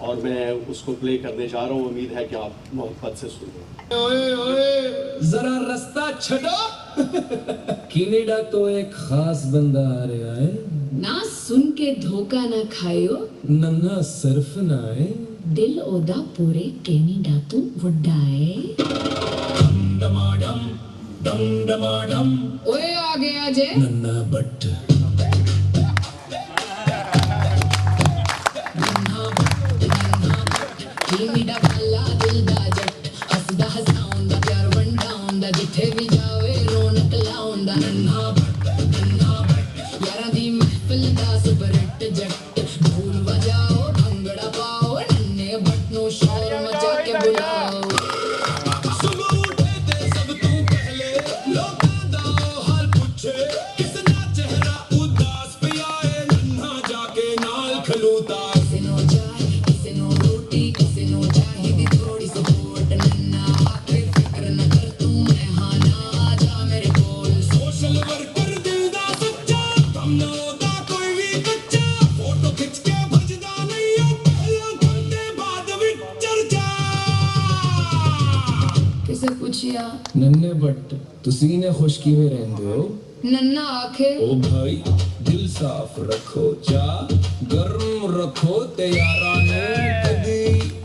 और मैं उसको प्ले करने जा रहा हूँ। उम्मीद है कि आप मोहब्बत से सुनो। ओए ओए जरा रास्ता छड़ो। कनाडा तो एक खास बंदा आ रहा है ना, सुन के धोखा ना खायो, नन्ना सिर्फ ना है दिल ओदा पूरे कनाडा तो वड्डा है। डम ओए आ गया जे नन्ना बट कनाडा वाला दिल दा जट हसदा हसाउंदा प्यार वंडाउंदा जिथे भी जावे रौनक लाउंदा। नन्हा बट यारा दी महफिल दा सुपरहिट जट ढोल बजाओ भंगड़ा पाओ नन्हे बट नो शोर मचा के बुलाओ। नन्ने बट तुसी ने खुश किवे रहंदे हो? नन्ना आखे ओ भाई दिल साफ रखो, चा गर्म रखो, ते यारा ने कदी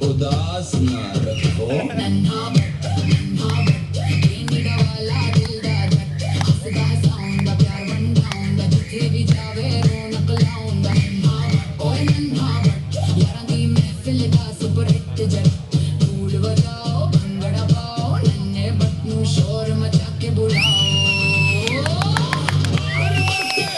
उदास ना रखो। नन्हा बट कनाडा वाला दिल दा जट हसदा हसाउंदा प्यार वंडाउंदा जिथे भी जावे रौनक लाउंदा। नन्हा बट यारा दी महफिल दा सुपरहिट जट ढोल बजाओ भंगड़ा पाओ नन्हे बट नु शोर मचा के बुलाओ।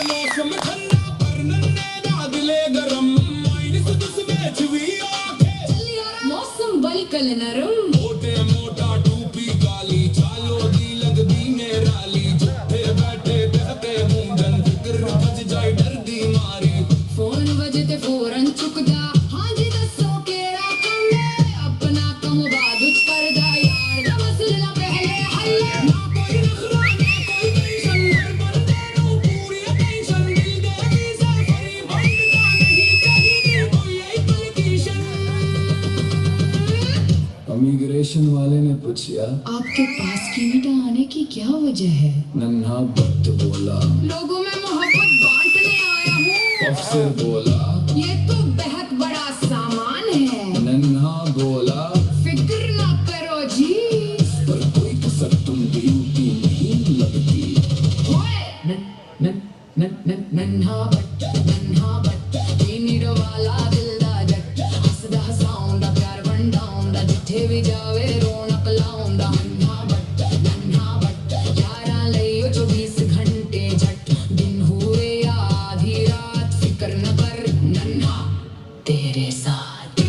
मौसम ठंडा पर नन्ने दा दिले गरम माइनस 10 मैच भी आके चल यार मौसम बलकल नरम मोटे मोटा टूपी काली चालो दी लगदी नेराली जिथे बैठे कहते मुंडन फिक्र बज जाए डर दी मारी। फोन बजते फौरन चुकदा हां जी दसो केड़ा कम है अपना कम बाद उच करदा यार दा मसला पहले हल ना कोई नखरा ना कोई टेंशन हर बंदे नु पूरी टेंशन दिल दे वीज़ा फरी बंद दा नहीं चाहिए कोई एप्लीकेशन। इमिग्रेशन वाले ने पूछा आपके पास कनाडा आने की क्या वजह है? नन्हा बट बोला लोगों में मोहब्बत बांटने आया हूँ। अफसर बोला ये तो बेहद बड़ा सामान है। नन्हा बोला फिक्र ना करो जी, पर कोई कसर तुम ड्यूटी नहीं लगती। ओए नन्हा बट कनाडा वाला दिल दा जट हसदा हसाउंदा प्यार वंडाउंदा जिथे भी जावे रौनक लाउंदा। नन्हा बट यारा लइयो 24 घंटे झट दिन हुए या आधी रात फिक्र न कर नन्हा तेरे साथ।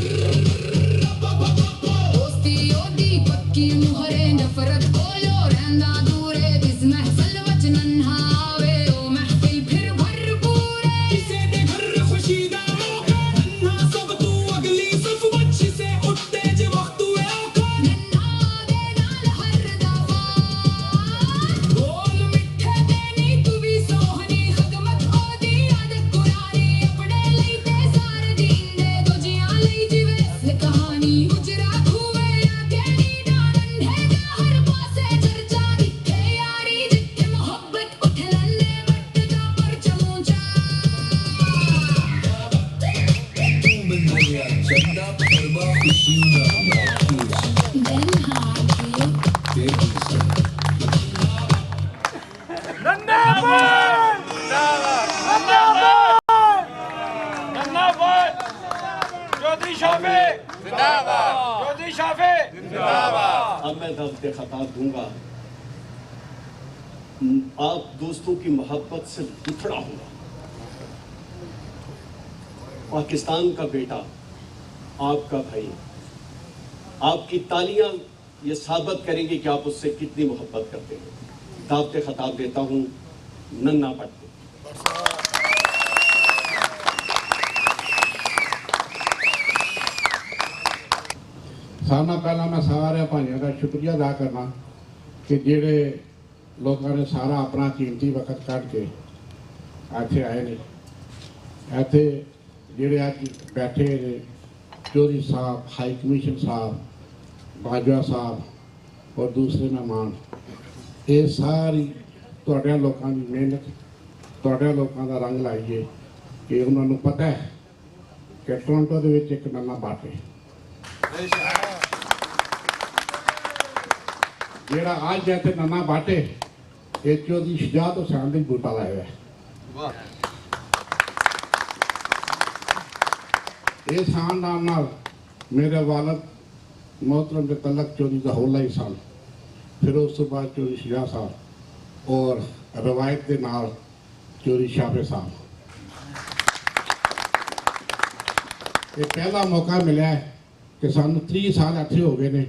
दोस्ती ओदी पक्की मुहरे नफरत खोलो रहंदा दूरे जिस महफिल वच नन्हा आवे ओ महफिल फिर भरपूर है। किसे दे घर खुशी दा मौका नन्हा सब तू अगली सफ बच से उठते जे वक्त हुए औका। नन्हा दे नाल हर दफा बोल मिठे देनी तू भी सोहनी खदमत ओदी आदत कुरानी अपने ਲਈ ते सारे दींदे दूजियां ਲਈ जिवे असल कहानी गुजरात हुए या कनाडा नन्हे दा हर पासे चर्चा दिखे यारी जिथे मोहब्बत उठ नन्हे बट दा परचम ऊंचा। तू मिल गया चंदा परवा खुशी ना बाकी नन्हा के तेरी से चौधरी शाफे जिंदाबाद, चौधरी शाफे जिंदाबाद। अब मैं दफ्त खताब दूंगा। आप दोस्तों की मोहब्बत से बिछड़ा हुआ पाकिस्तान का बेटा, आपका भाई, आपकी तालियां ये साबित करेंगे कि आप उससे कितनी मोहब्बत करते हैं। दावत खताब देता हूँ नन्ना बट। सारा पहला मैं सारे भाइयों का शुक्रिया अदा करना कि जेड़े लोगों ने सारा अपना कीमती वक्त कट के इत्थे आए ने। इत्थे ਜਿਹੜੇ ਅੱਜ ਬੈਠੇ ਨੇ ਚੌਧਰੀ ਸਾਹਿਬ, ਹਾਈ ਕਮਿਸ਼ਨ ਸਾਹਿਬ, ਬਾਜਵਾ ਸਾਹਿਬ ਔਰ ਦੂਸਰੇ ਮਹਿਮਾਨ, ਇਹ ਸਾਰੀ ਤੁਹਾਡੇ ਲੋਕਾਂ ਦੀ ਮਿਹਨਤ, ਤੁਹਾਡੇ ਲੋਕਾਂ ਦਾ ਰੰਗ ਲਾਈਏ ਕਿ ਉਹਨਾਂ ਨੂੰ ਪਤਾ ਹੈ ਕਿ ਟੋਰਾਂਟੋ ਦੇ ਵਿੱਚ ਇੱਕ ਨੰਨਾ ਬਾਟ ਹੈ ਜਿਹੜਾ ਅੱਜ ਇੱਥੇ ਨੰਨਾ ਬਾਟੇ ਇਹ ਚੌਧਰੀ ਸ਼ੁਜਾਤ ਹੁਸੈਨ ਦੀ ਬੂਟਾ ਲਾਇਆ ਹੈ। ਇਸ ਖਾਨਦਾਨ ਨਾਲ ਮੇਰੇ ਵਾਲਦ मोहतरम के तलक चौधरी जहूर ही सन, फिर उस तो बाद चौधरी शुजा साहब और रवायत के नाल चौधरी शाफे साहब। ये पहला मौका मिला है कि सानू 30 साल इत्थे हो गए ने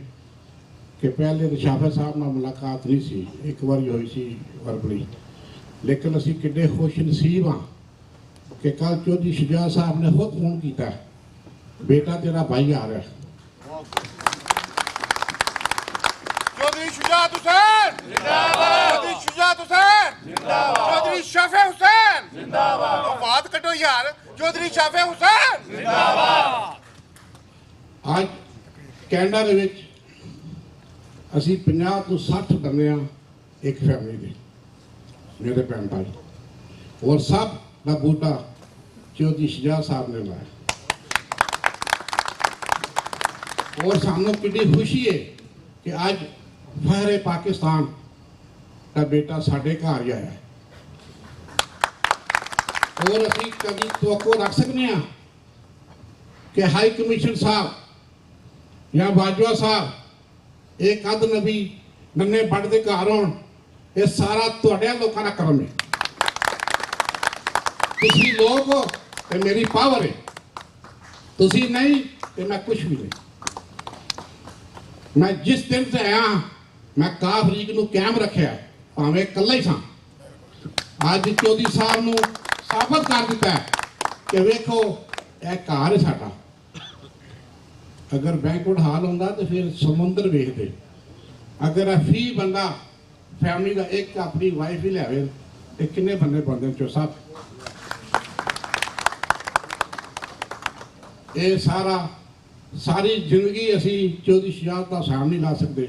कि पहले तो शाफे साहब नाल मुलाकात नहीं सी, एक बार हुई सी वरबली, लेकिन असी किड्डे खुश नसीब हाँ कि कल चौधरी शुजा साहब ने खुद फोन किया, बेटा तेरा भाई आ रहा है। चौधरी शुजात हुसैन जिंदाबाद, चौधरी शुजात हुसैन जिंदाबाद, चौधरी शाफे हुसैन जिंदाबाद, वफात कटो यार, चौधरी शाफे हुसैन जिंदाबाद। आज कैनेडा ਦੇ ਵਿੱਚ ਅਸੀਂ 50 ਤੋਂ 60 ਬੰਦੇ ਆ ਇੱਕ ਫੈਮਿਲੀ ਦੇ, ਮੇਰੇ ਭੈਣ ਭਾਈ, ਔਰ ਸਭ ਦਾ ਬੂਟਾ ਚੌਧਰੀ ਸ਼ੁਜਾ ਸਾਹਿਬ ਨੇ ਲਾਇਆ। और सानू कितनी खुशी है कि आज फहरे पाकिस्तान का बेटा साढ़े घर ही आया है और असी कभी तवक्को रख सकते हैं कि हाई कमीशन साहब या बाजवा साहब एक अद नबी नन्हे बड़ के घर आउण, ये सारा तुहाडे लोकां दा करम है। तुसीं लोग हो ते मेरी पावर है, तुसीं नहीं ते मैं कुछ भी नहीं। मैं जिस दिन से आया मैं काफ लीग नूं कायम रखिया, भावें कल्ला ही सां। अज चौधरी साहब नूं साबित कर दिता है कि वेखो यह घर है साडा। अगर बैंकुट हाल होंदा तो फिर समुंदर वेखदे। अगर फी बंदा फैमिली का एक अपनी वाइफ ही लियावे तो किन्ने बंदे बनदे चो साहब। ये सारी जिंदगी असी चौधरी शुजात का साम नहीं ला सकते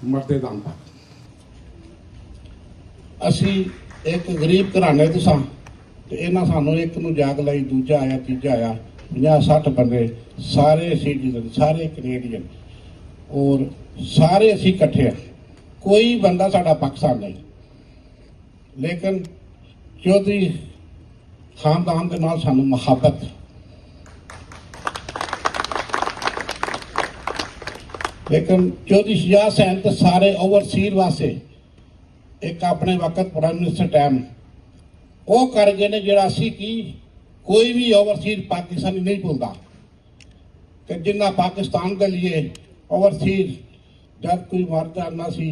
मरते दम तक। असी एक गरीब घराने तो सां ते इन्हां सानू एक नूं जाग लाई, दूजा आया, तीजा आया, 50-60 बंदे सारे सिटीजन, सारे कनेडियन और सारे असी इकट्ठे हैं। कोई बंदा साडा पाकिस्तान नहीं, लेकिन चौधरी खानदान के नाल सानू मुहब्बत। लेकिन चौधरी शुजात हुसैन तो सारे ओवरसीज वास्ते एक अपने वक्त प्राइम मिनिस्टर टाइम वो कर गए ने जिहड़ा असीं की कोई भी ओवरसीज पाकिस्तानी नहीं भूलता कि जिन्ना पाकिस्तान के लिए ओवरसीज जब कोई मर जाता सी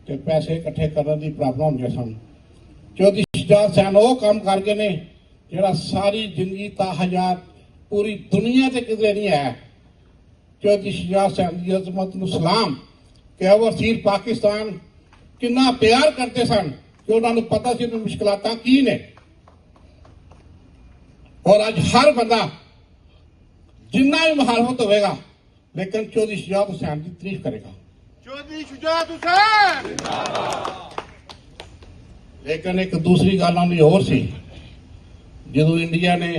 ते पैसे इकट्ठे करने की प्रॉब्लम होंदियां सन। चौधरी शुजात हुसैन वो काम कर गए ने जिहड़ा सारी जिंदगी ताहयात पूरी दुनिया से किधरे नहीं है। चौधरी शुजात हुसैन की अजमत नूं सलाम कि ओवरसीज पाकिस्तान कितना प्यार करते सन कि उन्होंने पता सी मुश्किलातां की ने। और आज हर बंदा जिन्ना भी मुखालफत होगा लेकिन चौधरी शुजात हुसैन की तारीफ करेगा। चौधरी शुजात हुसैन जिंदाबाद। लेकिन एक दूसरी गल आनी होर सी, जदों इंडिया ने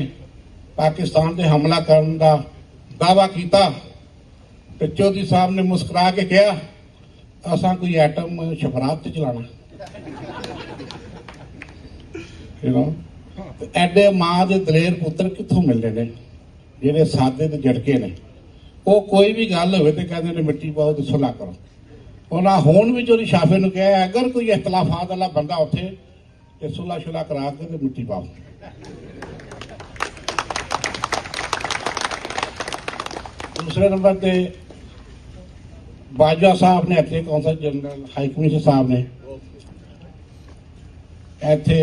पाकिस्तान से हमला करने का दावा किया तो चौधरी साहब ने मुस्कुरा के कहा असा कोई एटम शफरात चलाना। एडे मां के दलेर पुत्र कितों मिलने ने जेडे सादे ते झटके ने। वो कोई भी गल हो कहते हैं मिट्टी पाओ तो सुलह करो। उन्हें हुण भी चौधरी शाफे नूं कहा अगर कोई इख्तलाफात वाला बंदा उत्थे तो सुलह शुलह करा के ते मिट्टी पाओ। दूसरे नंबर पे बाजवा साहब ने इतने कौंसल जनरल हाई कमिश्नर साहब ने इतने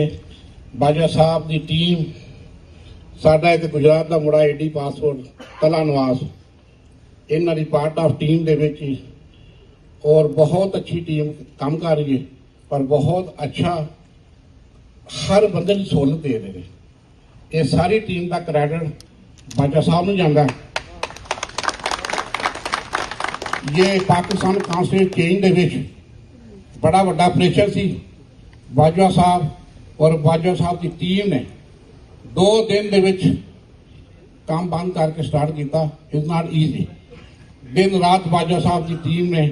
बाजवा साहब की टीम साडा एक गुजरात का मुड़ा एडी पासपोर्ट कला नवास इन्हां दी पार्ट ऑफ टीम दे विच ही और बहुत अच्छी टीम काम कर रही है पर बहुत अच्छा हर बंदे की सहूलत दे रहे हैं। ये सारी टीम का क्रेडिट बाजा साहब नहीं जानता। ये पाकिस्तान काउंसिल चेंज दे विच बड़ा वड्डा प्रेशर सी। बाजवा साहब और बाजवा साहब की टीम ने 2 दिन दे विच काम बंद करके स्टार्ट किया। Is not easy. दिन रात बाजवा साहब की टीम ने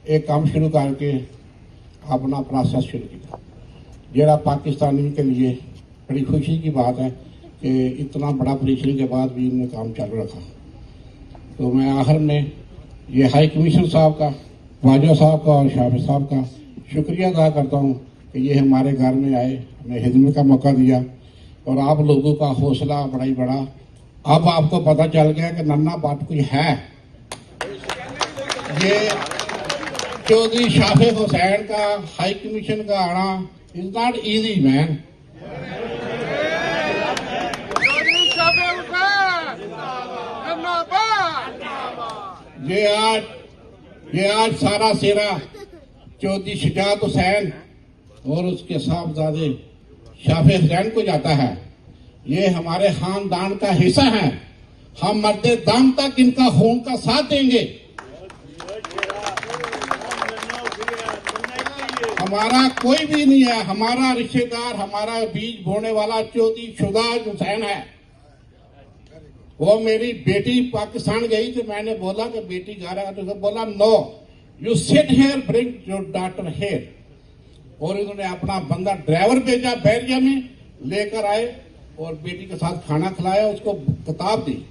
एक काम शुरू करके अपना प्रोसेस शुरू किया, जरा पाकिस्तानी के लिए बड़ी खुशी की बात है कि इतना बड़ा प्रेशर के बाद भी इन्होंने काम चालू रखा। तो मैं आखिर में ये हाई कमीशन साहब का, बाजवा साहब का और शाफी साहब का शुक्रिया अदा करता हूँ कि ये हमारे घर में आए, हमें खिदमत का मौका दिया और आप लोगों का हौसला बड़ा ही बड़ा। अब आपको पता चल गया कि नन्ना भट्ट कोई है। ये चौधरी शाफी हुसैन का हाई कमीशन का आना is not easy man. Chaudhry Shafi Hussain जिंदाबाद। ये आज सारा सेरा चौधरी शुजात हुसैन और उसके साहबजादे शाफी हुसैन को जाता है। ये हमारे खानदान का हिस्सा है। हम मरते दम तक इनका खून का साथ देंगे। हमारा कोई भी नहीं है, हमारा रिश्तेदार, हमारा बीज बोने वाला चौधरी शुजात हुसैन है। वो मेरी बेटी पाकिस्तान गई तो मैंने बोला कि बेटी घर है, तो बोला no you sit here, bring your daughter here. और इन्होंने अपना बंदा ड्राइवर भेजा, बैरिया में लेकर आए और बेटी के साथ खाना खिलाया, उसको किताब दी।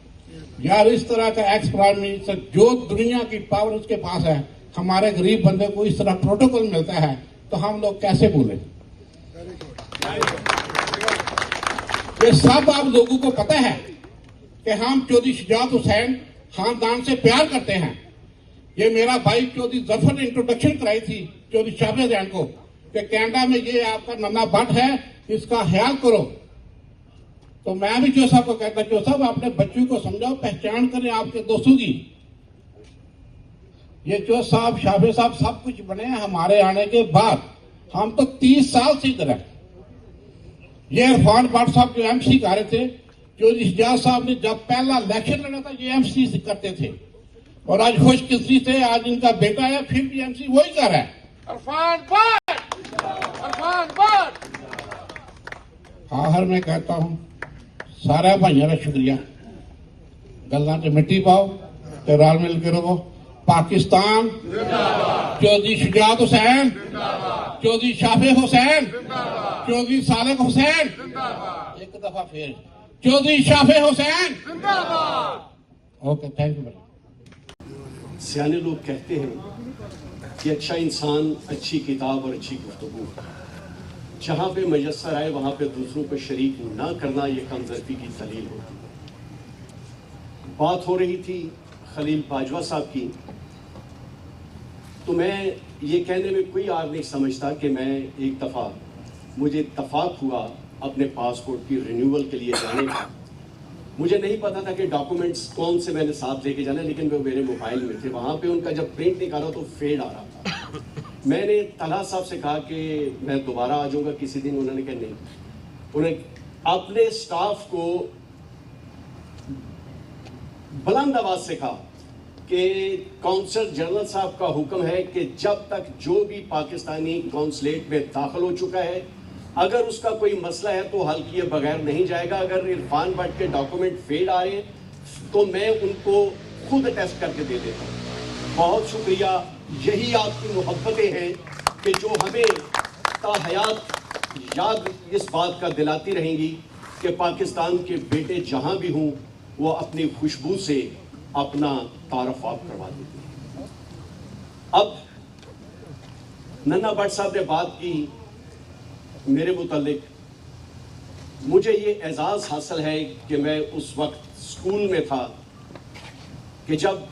यार इस तरह का एक्स प्राइम मिनिस्टर जो दुनिया की पावर उसके पास है, हमारे गरीब बंदे को इस तरह प्रोटोकॉल मिलता है तो हम लोग कैसे बोले। ये सब आप लोगों को पता है कि हम चौधरी शुजात हुसैन खानदान से प्यार करते हैं। ये मेरा भाई चौधरी जफर ने इंट्रोडक्शन कराई थी चौधरी शाफी हुसैन को कि कनाडा में ये आपका नन्ना भट्ट है, इसका ख्याल करो। तो मैं भी जो साहब को कहता, जो साहब अपने बच्चों को समझाओ, पहचान करें आपके दोस्तों की। ये जो साहब शाफी साहब सब कुछ बने हैं हमारे आने के बाद। हम तो 30 साल से इधर है। ये इरफान भट्ट साहब जो एमसी कर रहे थे, चौधरी शुजात साहब ने जब पहला इलेक्शन लड़ा था ये एमसी करते थे और आज खुशकिस्मती से आज इनका बेटा है, फिर भी एमसी वही कर रहा है। इरफान भट्ट, इरफान भट्ट। आखिर में कहता हूं सारे भाइयों का शुक्रिया। गल्लां च मिट्टी पाओ ते रल मिल के रहो। पाकिस्तान चौधरी शुजात हुसैन, चौधरी शाफी हुसैन, चौधरी सालेक हुसैन, एक दफा फिर Chaudhry Shafi Hussain. Okay, thank you. सियाने लोग कहते हैं कि अच्छा इंसान अच्छी किताब और अच्छी गुफ्तगू, जहाँ पे मयस्सर आए वहाँ पे दूसरों को शरीक ना करना, ये कमजोरी की दलील होती है। बात हो रही थी खलील बाजवा साहब की, तो मैं ये कहने में कोई आर नहीं समझता कि मैं एक दफ़ा मुझे इत्तफाक हुआ अपने पासपोर्ट की रिन्यूअल के लिए जाने का। मुझे नहीं पता था कि डॉक्यूमेंट्स कौन से मैंने साथ लेके जाना, लेकिन वो मेरे मोबाइल में थे। वहाँ पे उनका जब प्रिंट निकाला तो फेड आ रहा था। मैंने तलहा साहब से कहा कि मैं दोबारा आ जाऊँगा किसी दिन। उन्होंने कहा नहीं। उन्हें अपने स्टाफ को बुलंद आवाज से कहा कि कौंसल जनरल साहब का हुक्म है कि जब तक जो भी पाकिस्तानी कौंसलेट में दाखिल हो चुका है, अगर उसका कोई मसला है तो हल किए बगैर नहीं जाएगा। अगर इरफान भट्ट के डॉक्यूमेंट फेल आ रहे हैं तो मैं उनको खुद टेस्ट करके दे देता हूँ। बहुत शुक्रिया। यही आपकी मोहब्बतें हैं कि जो हमें ताहयात याद इस बात का दिलाती रहेंगी कि पाकिस्तान के बेटे जहाँ भी हों वो अपनी खुशबू से अपना तारफ आप करवा देते हैं। अब नन्ना भट्ट साहब ने बात की मेरे मुतालिक। मुझे ये एजाज़ हासिल है कि मैं उस वक्त स्कूल में था कि जब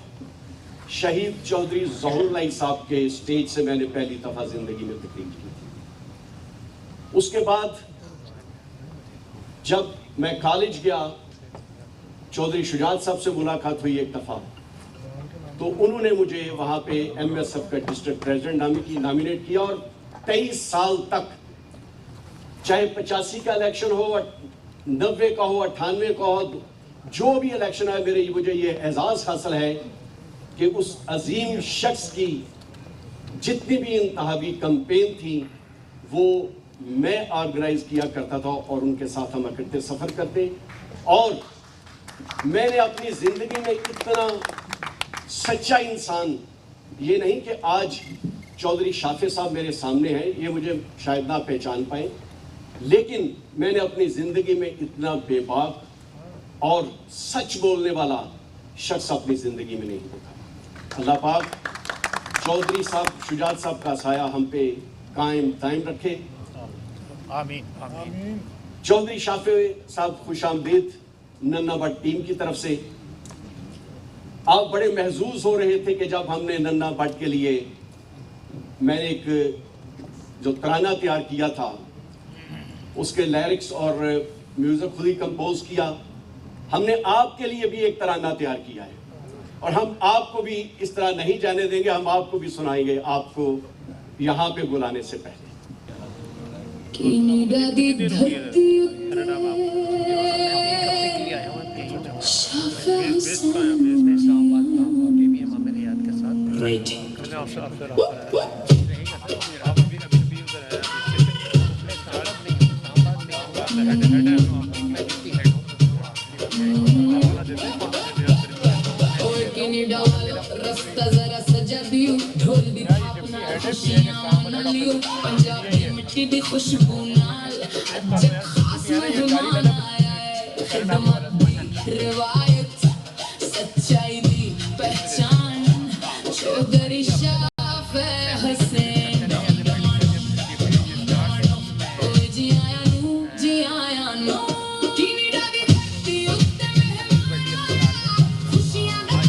शहीद चौधरी ज़हुरुल्लाह साहब के स्टेज से मैंने पहली दफ़ा ज़िंदगी में तकरीर की थी। उसके बाद जब मैं कॉलेज गया, चौधरी शुजात साहब से मुलाकात हुई एक दफ़ा, तो उन्होंने मुझे वहाँ पे MSF का डिस्ट्रिक्ट प्रेसिडेंट नॉमिनेट किया और 23 साल तक, चाहे 85 का इलेक्शन हो, 90 का हो, 98 का हो, जो भी इलेक्शन है मुझे ये एजाज़ हासिल है कि उस अजीम शख्स की जितनी भी इंतहावी कैंपेन थी वो मैं ऑर्गेनाइज किया करता था और उनके साथ हम इकट्ठे सफ़र करते। और मैंने अपनी ज़िंदगी में इतना सच्चा इंसान, ये नहीं कि आज चौधरी शाफे साहब मेरे सामने हैं, ये मुझे शायद ना पहचान पाए, लेकिन मैंने अपनी ज़िंदगी में इतना बेबाक और सच बोलने वाला शख्स अपनी ज़िंदगी में नहीं देखा। अल्लाह पाक चौधरी साहब शुजात साहब का साया हम पे कायम दायम रखे। आमीन आमीन। चौधरी शाफे साहब खुशामदीद नन्ना भट्ट टीम की तरफ से। आप बड़े महजूज हो रहे थे कि जब हमने नन्ना भट्ट के लिए मैंने एक जो तराना तैयार किया था उसके लिरिक्स और म्यूज़िक खुद ही कंपोज किया। हमने आपके लिए भी एक तराना तैयार किया है और हम आपको भी इस तरह नहीं जाने देंगे, हम आपको भी सुनाएंगे आपको यहाँ पे बुलाने से पहले। किनिडा दी धरती शाफे रास्ता जरा सजा दियो, ढोल दी थापना खुशियां मना लियो, पंजाब दी मिट्टी दी खुशबू नाल अज खास मेहमान आया है। खिदमत दी रिवायत सच्चाई दी पहचान, चौधरी शाफे हुसैन। ओ जी आया नू किनिडा दी धरती उत्ते मेहमान, खुशियां दा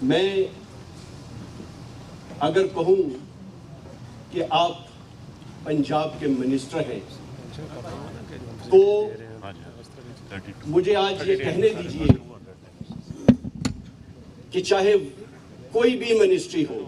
मैं अगर कहूं कि आप पंजाब के मिनिस्टर हैं तो मुझे आज ये कहने दीजिए कि चाहे कोई भी मिनिस्ट्री हो,